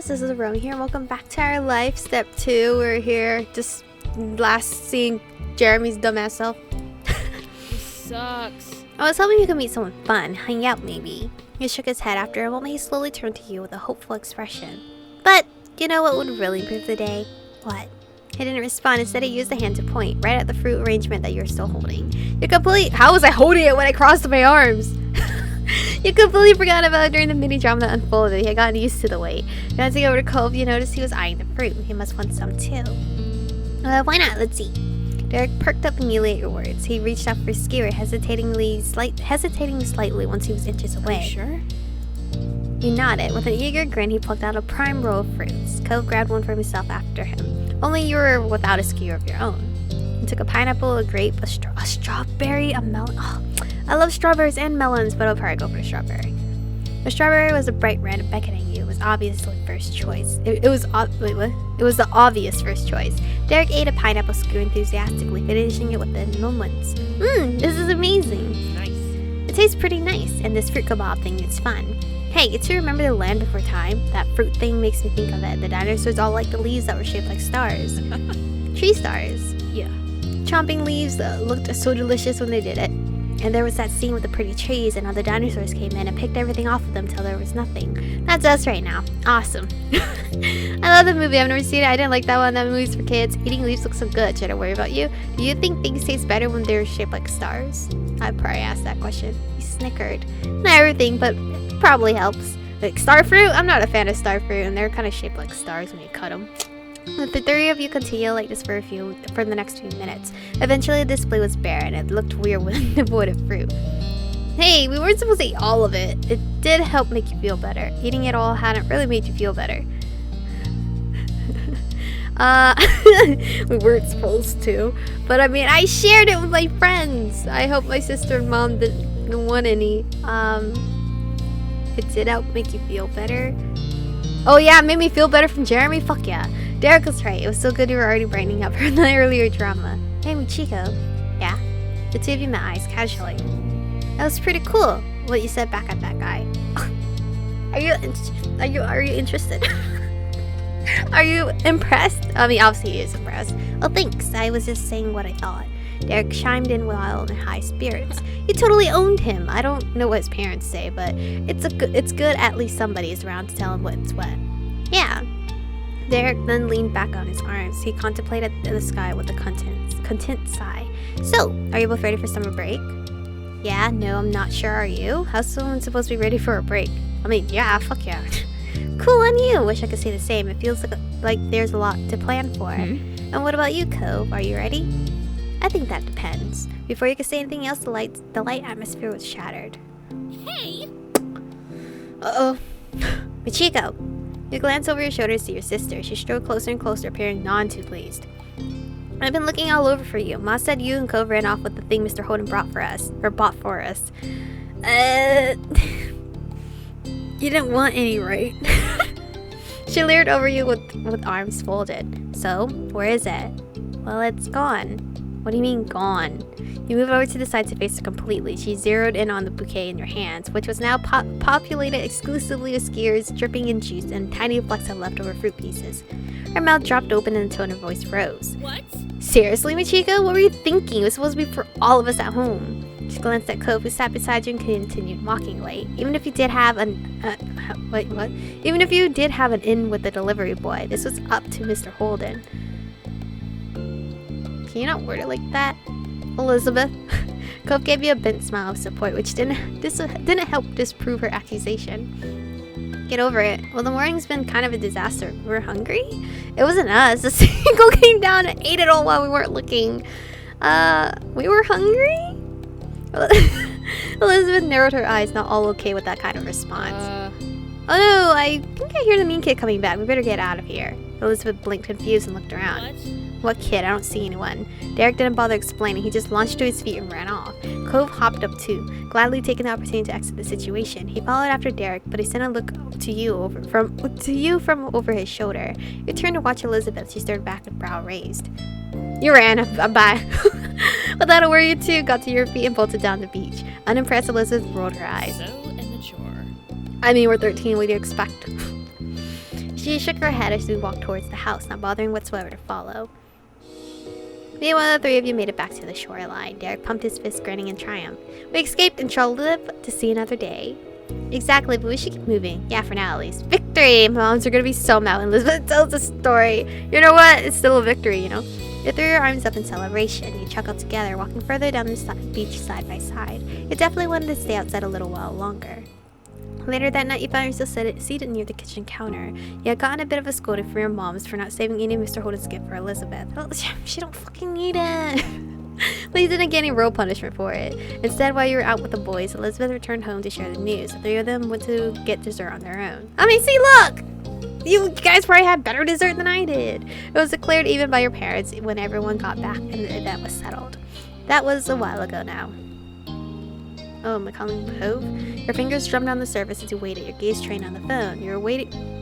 this is Aromie here, and welcome back to our life. Step 2, we're here just last seeing Jeremy's dumbass self. This sucks. I was hoping you could meet someone fun, hang out maybe. He shook his head after a moment. He slowly turned to you with a hopeful expression. But, you know what would really improve the day? What? He didn't respond. Instead, he used the hand to point right at the fruit arrangement that you're still holding. How was I holding it when I crossed my arms? You completely forgot about it during the mini drama that unfolded. He had gotten used to the wait. Glancing over to Cove, you noticed he was eyeing the fruit. He must want some too. Why not? Let's see. Derek perked up immediately at your words. He reached out for his skewer, hesitating slightly once he was inches away. Are you sure? He nodded. With an eager grin, he plucked out a prime row of fruits. Cove grabbed one for himself after him. Only you were without a skewer of your own. He took a pineapple, a grape, a strawberry, a melon. Oh, I love strawberries and melons, but I'll probably go for the strawberry. The strawberry was a bright red and beckoning you. It was obviously first choice. It was the obvious first choice. Derek ate a pineapple skewer enthusiastically, finishing it within moments. This is amazing. Nice. It tastes pretty nice, and this fruit kebab thing is fun. Hey, get to remember the land before time? That fruit thing makes me think of it. The dinosaurs all like the leaves that were shaped like stars. Tree stars. Yeah. Chomping leaves looked so delicious when they did it. And there was that scene with the pretty trees and all the dinosaurs came in and picked everything off of them till there was nothing. That's us right now. Awesome. I love the movie. I've never seen it. I didn't like that one. That movie's for kids. Eating leaves looks so good. Should I worry about you? Do you think things taste better when they're shaped like stars? I'd probably ask that question. He snickered. Not everything, but it probably helps. Like star fruit? I'm not a fan of star fruit, and they're kind of shaped like stars when you cut them. The three of you continued like this for the next few minutes. Eventually, the display was bare, and it looked weird when devoid of fruit. Hey, we weren't supposed to eat all of it. It did help make you feel better. Eating it all hadn't really made you feel better. We weren't supposed to. But I mean, I shared it with my friends. I hope my sister and mom didn't want any. It did help make you feel better. Oh yeah, it made me feel better from Jeremy? Fuck yeah. Derek was right. It was so good you were already brightening up from the earlier drama. Hey, Michiko. Yeah? The two of you met eyes casually. That was pretty cool, what you said back at that guy. Are you interested? Are you impressed? I mean, obviously he is impressed. Well, thanks. I was just saying what I thought. Derek chimed in while in high spirits. You totally owned him. I don't know what his parents say, but it's good at least somebody is around to tell him what's what. Yeah. Derek then leaned back on his arms. He contemplated the sky with a content sigh. So, are you both ready for summer break? Yeah, no, I'm not sure. Are you? How's someone supposed to be ready for a break? I mean, yeah, fuck yeah. Cool on you. Wish I could say the same. It feels like there's a lot to plan for. And what about you, Cove? Are you ready? I think that depends. Before you could say anything else, the light atmosphere was shattered. Hey! Uh-oh. Michiko! You glance over your shoulder to see your sister. She strode closer and closer, appearing none too pleased. I've been looking all over for you. Ma said you and Cove ran off with the thing Mr. Holden bought for us. You didn't want any, right? She leered over you with arms folded. So, where is it? Well, it's gone. What do you mean, gone? You move over to the side to face her completely. She zeroed in on the bouquet in your hands, which was now populated exclusively with skewers dripping in juice and tiny flecks of leftover fruit pieces. Her mouth dropped open and the tone of her voice rose. What? Seriously, Michiko? What were you thinking? It was supposed to be for all of us at home. She glanced at Cove, who sat beside you, and continued mockingly. Even if you did have an in with the delivery boy, this was up to Mr. Holden. Can you not word it like that, Elizabeth? Cove gave you a bent smile of support, which didn't help disprove her accusation. Get over it. Well, the morning's been kind of a disaster. We were hungry? It wasn't us. The seagull came down and ate it all while we weren't looking. We were hungry? Elizabeth narrowed her eyes, not all okay with that kind of response. Oh no, I think I hear the mean kid coming back. We better get out of here. Elizabeth blinked confused and looked around. What kid? I don't see anyone. Derek didn't bother explaining. He just launched to his feet and ran off. Cove hopped up too, gladly taking the opportunity to exit the situation. He followed after Derek, but he sent a look to you from over his shoulder. You turned to watch Elizabeth. She stared back with brow raised. You ran. Bye. Without a word, you two got to your feet and bolted down the beach. Unimpressed, Elizabeth rolled her eyes. So immature. I mean, we're 13. What do you expect? She shook her head as we walked towards the house, not bothering whatsoever to follow. Meanwhile, the three of you made it back to the shoreline. Derek pumped his fist, grinning in triumph. We escaped and shall live to see another day. Exactly, but we should keep moving. Yeah, for now at least. Victory! Moms are gonna be so mad when Elizabeth tells the story. You know what? It's still a victory, you know? You threw your arms up in celebration. You chuckled together, walking further down the beach side by side. You definitely wanted to stay outside a little while longer. Later that night, you found yourself seated near the kitchen counter. You had gotten a bit of a scolding from your moms for not saving any of Mr. Holden's gift for Elizabeth. Well, she don't fucking need it. But you didn't get any real punishment for it. Instead, while you were out with the boys, Elizabeth returned home to share the news. The three of them went to get dessert on their own. I mean, see, look! You guys probably had better dessert than I did. It was declared even by your parents when everyone got back and the event was settled. That was a while ago now. Oh, McCollum Cove? Your fingers drummed on the surface as you waited, your gaze trained on the phone. You were waiting.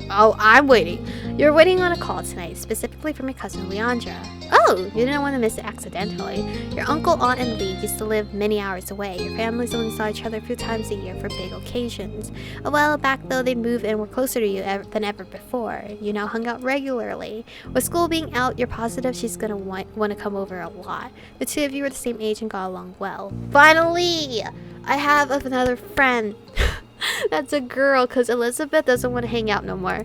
I'm waiting. You're waiting on a call tonight, specifically from your cousin Leandra. Oh, you didn't want to miss it accidentally. Your uncle, aunt, and Lee used to live many hours away. Your families only saw each other a few times a year for big occasions. A while back, though, they'd moved and were closer to you than ever before. You now hung out regularly. With school being out, you're positive she's gonna want to come over a lot. The two of you were the same age and got along well. Finally! I have another friend. That's a girl, because Elizabeth doesn't want to hang out no more.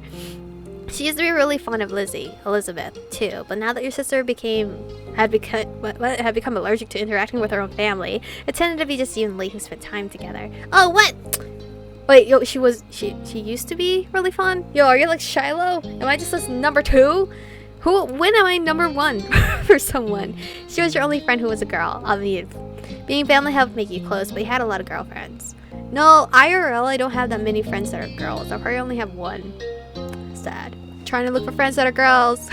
She used to be really fond of Elizabeth, too. But now that your sister had become allergic to interacting with her own family, it tended to be just you and Lee who spent time together. Oh, what? Wait, yo, she used to be really fond? Yo, are you like Shiloh? Am I just this number 2? When am I number 1 for someone? She was your only friend who was a girl. I mean, being family helped make you close, but you had a lot of girlfriends. No, IRL, I don't have that many friends that are girls. I probably only have one. Sad. Trying to look for friends that are girls.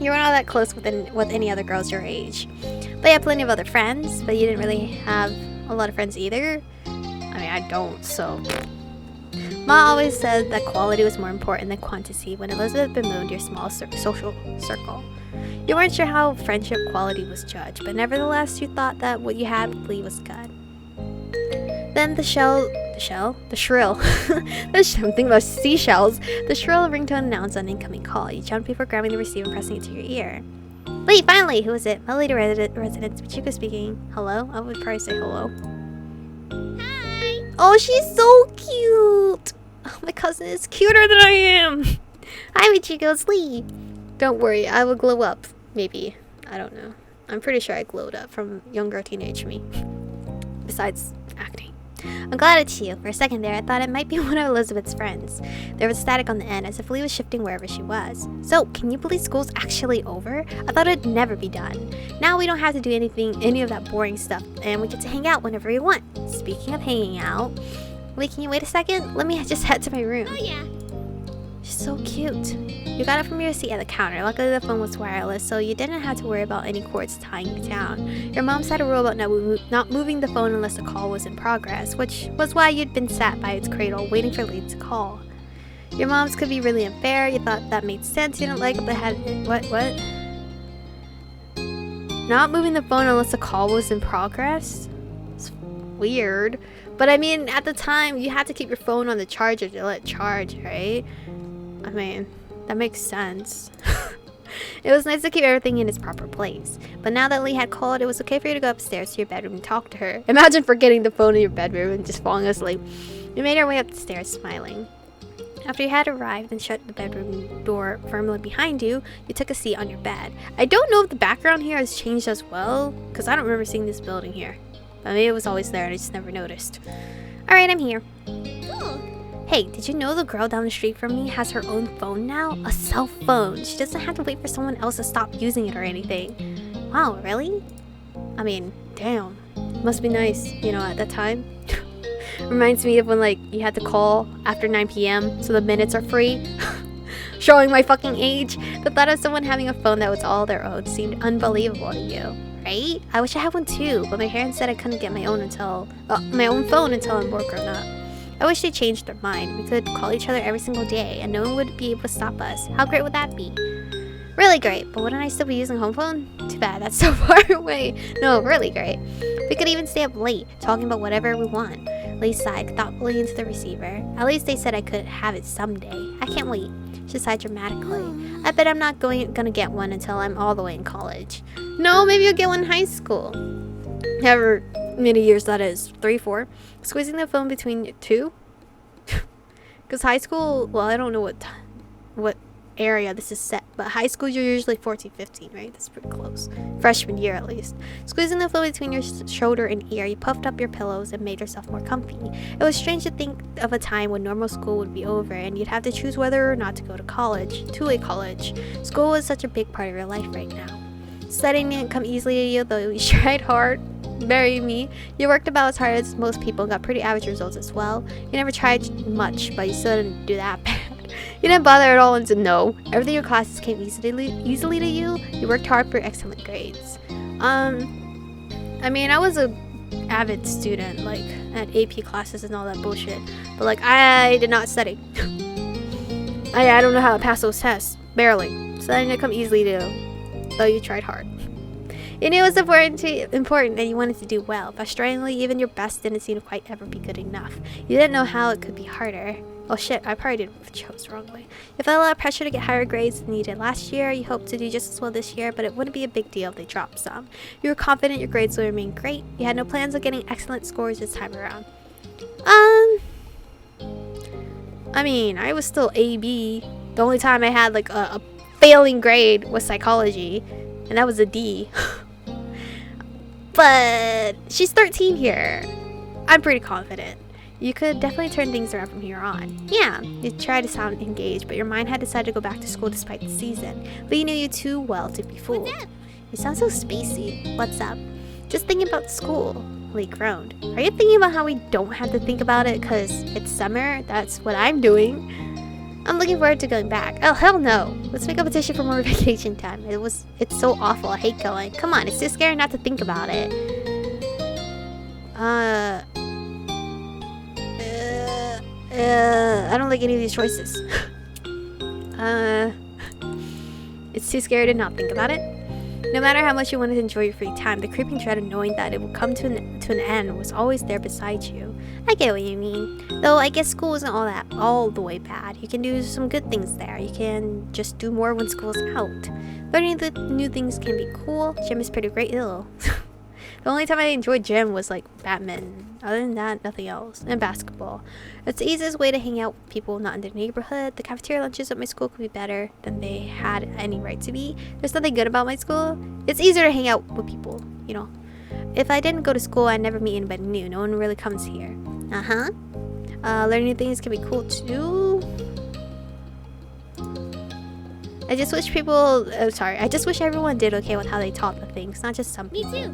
You weren't all that close with any other girls your age. But you had plenty of other friends, but you didn't really have a lot of friends either. I mean, I don't, so... Ma always said that quality was more important than quantity when Elizabeth bemoaned your small social circle. You weren't sure how friendship quality was judged, but nevertheless, you thought that what you had with Lee was good. Then the shrill, I'm thinking about seashells. The shrill ringtone announced an incoming call. You jumped before grabbing the receiver and pressing it to your ear. Wait, finally, who is it? My lady residence, Michiko speaking. Hello? I would probably say hello. Hi! Oh, she's so cute! Oh, my cousin is cuter than I am! Hi, Michiko, it's Lee. Don't worry, I will glow up. Maybe. I don't know. I'm pretty sure I glowed up from younger teenage me. Besides acting. I'm glad it's you. For a second there, I thought it might be one of Elizabeth's friends. There was static on the end, as if Lee was shifting wherever she was. So, can you believe school's actually over? I thought it'd never be done. Now we don't have to do any of that boring stuff, and we get to hang out whenever we want. Speaking of hanging out, Lee, can you wait a second? Let me just head to my room. Oh yeah. She's so cute. You got it from your seat at the counter. Luckily, the phone was wireless, so you didn't have to worry about any cords tying you down. Your mom had a rule about not moving the phone unless a call was in progress, which was why you'd been sat by its cradle, waiting for Lee to call. Your mom's could be really unfair. You thought that made sense. You didn't like it, but what? Not moving the phone unless a call was in progress? It's weird. But I mean, at the time, you had to keep your phone on the charger to let it charge, right? I mean, that makes sense. It was nice to keep everything in its proper place. But now that Lee had called, it was okay for you to go upstairs to your bedroom and talk to her. Imagine forgetting the phone in your bedroom and just falling asleep. You made your way up the stairs, smiling. After you had arrived and shut the bedroom door firmly behind you, you took a seat on your bed. I don't know if the background here has changed as well, because I don't remember seeing this building here. But maybe it was always there and I just never noticed. Alright, I'm here. Cool. Hey, did you know the girl down the street from me has her own phone now? A cell phone. She doesn't have to wait for someone else to stop using it or anything. Wow, really? I mean, damn. Must be nice, you know, at that time. Reminds me of when, like, you had to call after 9 p.m. so the minutes are free. Showing my fucking age. The thought of someone having a phone that was all their own seemed unbelievable to you, right? I wish I had one too, but my parents said I couldn't get my own phone until I'm more grown up. I wish they changed their mind. We could call each other every single day and no one would be able to stop us. How great would that be? Really great, but wouldn't I still be using home phone? Too bad, that's so far away. No, really great. We could even stay up late, talking about whatever we want. Lee sighed thoughtfully into the receiver. At least they said I could have it someday. I can't wait. She sighed dramatically. I bet I'm not gonna get one until I'm all the way in college. No, maybe you'll get one in high school. However many years that is. 3, 4. Squeezing the phone between 2? Because high school, well, I don't know what area this is set, but high school you're usually 14, 15, right? That's pretty close. Freshman year at least. Squeezing the phone between your shoulder and ear, you puffed up your pillows and made yourself more comfy. It was strange to think of a time when normal school would be over and you'd have to choose whether or not to go to college. School was such a big part of your life right now. Studying didn't come easily to you, though you tried hard. Bury me. You worked about as hard as most people and got pretty average results as well. You never tried much, but you still didn't do that bad. You didn't bother at all and said no. Everything in your classes came easily to you. You worked hard for excellent grades. I mean, I was a avid student, like at AP classes and all that bullshit. But like, I did not study. I don't know how to pass those tests. Barely. So that didn't come easily to you, though you tried hard. You knew it was important and you wanted to do well. Frustratingly, even your best didn't seem to quite ever be good enough. You didn't know how it could be harder. Oh shit, I probably chose wrongly. You felt a lot of pressure to get higher grades than you did last year. You hoped to do just as well this year, but it wouldn't be a big deal if they dropped some. You were confident your grades would remain great. You had no plans of getting excellent scores this time around. I mean, I was still AB. The only time I had like a failing grade was psychology, and that was a D. But she's 13 here. I'm pretty confident. You could definitely turn things around from here on. Yeah, you tried to sound engaged, but your mind had decided to go back to school despite the season. Lee knew you too well to be fooled. You sound so spacey. What's up? Just thinking about school. Lee groaned. Are you thinking about how we don't have to think about it because it's summer? That's what I'm doing. I'm looking forward to going back. Oh, hell no. Let's make a petition for more vacation time. It's so awful. I hate going. Come on, it's too scary not to think about it. I don't like any of these choices. It's too scary to not think about it. No matter how much you wanted to enjoy your free time, the creeping dread of knowing that it would come to an end was always there beside you. I get what you mean. Though I guess school isn't all the way bad. You can do some good things there. You can just do more when school's out. Learning the new things can be cool. Gym is pretty great. Ew. The only time I enjoyed gym was like badminton. Other than that, nothing else. And basketball. It's the easiest way to hang out with people not in the neighborhood. The cafeteria lunches at my school could be better than they had any right to be. There's nothing good about my school. It's easier to hang out with people, you know. If I didn't go to school, I'd never meet anybody new. No one really comes here. Learning new things can be cool too. I just wish everyone did okay with how they taught the things, not just some people. Me too.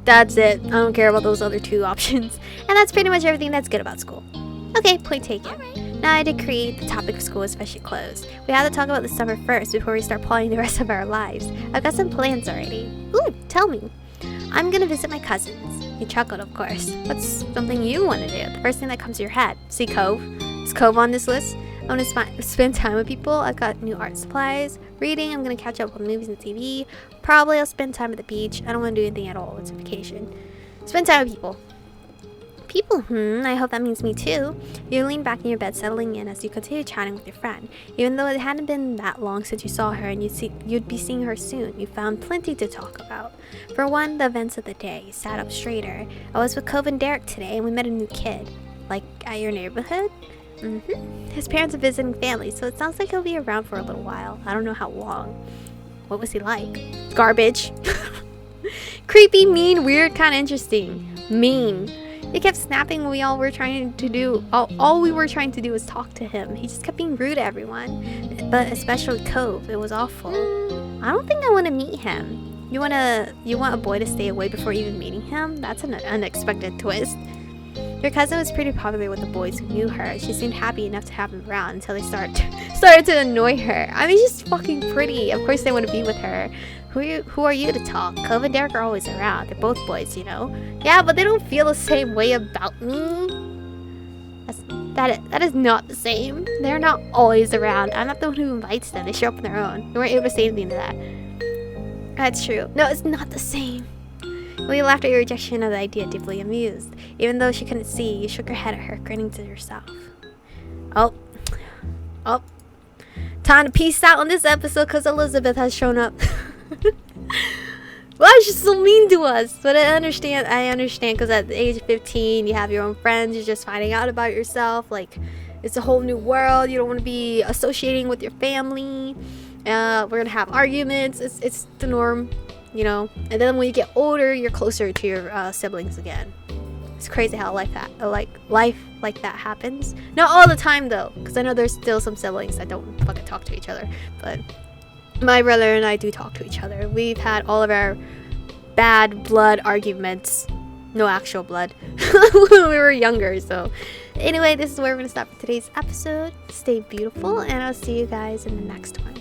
That's it. I don't care about those other 2 options. And that's pretty much everything that's good about school. Okay, point taken. Alright. Now I did create the topic of school, especially clothes. We have to talk about the summer first before we start planning the rest of our lives. I've got some plans already. Ooh, tell me. I'm gonna visit my cousins. You chuckled, of course. What's something you want to do? The first thing that comes to your head. See Cove? Is Cove on this list? I want to spend time with people. I've got new art supplies. Reading. I'm going to catch up on movies and TV. Probably I'll spend time at the beach. I don't want to do anything at all. It's a vacation. Spend time with people. People, I hope that means me too. You lean back in your bed, settling in as you continue chatting with your friend. Even though it hadn't been that long since you saw her and you'd be seeing her soon, you found plenty to talk about. For one, the events of the day. You sat up straighter. I was with Cove and Derek today and we met a new kid. Like, at your neighborhood? His parents are visiting family, so it sounds like he'll be around for a little while. I don't know how long. What was he like? Garbage. Creepy, mean, weird, kind of interesting. Mean. He kept snapping when all we were trying to do was talk to him. He just kept being rude to everyone, but especially Cove. It was awful. I don't think I want to meet him. You want a boy to stay away before even meeting him? That's an unexpected twist. Your cousin was pretty popular with the boys who knew her. She seemed happy enough to have him around until they started to annoy her. I mean, she's fucking pretty. Of course they want to be with her. Who are you to talk? Cove and Derek are always around. They're both boys, you know? Yeah, but they don't feel the same way about me. That is not the same. They're not always around. I'm not the one who invites them. They show up on their own. You weren't able to say anything to that. That's true. No, it's not the same. We laughed at your rejection of the idea, deeply amused. Even though she couldn't see, you shook her head at her, grinning to yourself. Oh. Time to peace out on this episode because Elizabeth has shown up. Why is she so mean to us? But I understand because at the age of 15, you have your own friends. You're just finding out about yourself. Like, it's a whole new world. You don't want to be associating with your family. We're going to have arguments. It's the norm, you know. And then when you get older, you're closer to your siblings again. It's crazy how life like that happens. Not all the time though, because I know there's still some siblings that don't fucking talk to each other. But my brother and I do talk to each other. We've had all of our bad blood arguments. No actual blood. When we were younger. So anyway, this is where we're gonna stop for today's episode. Stay beautiful, and I'll see you guys in the next one.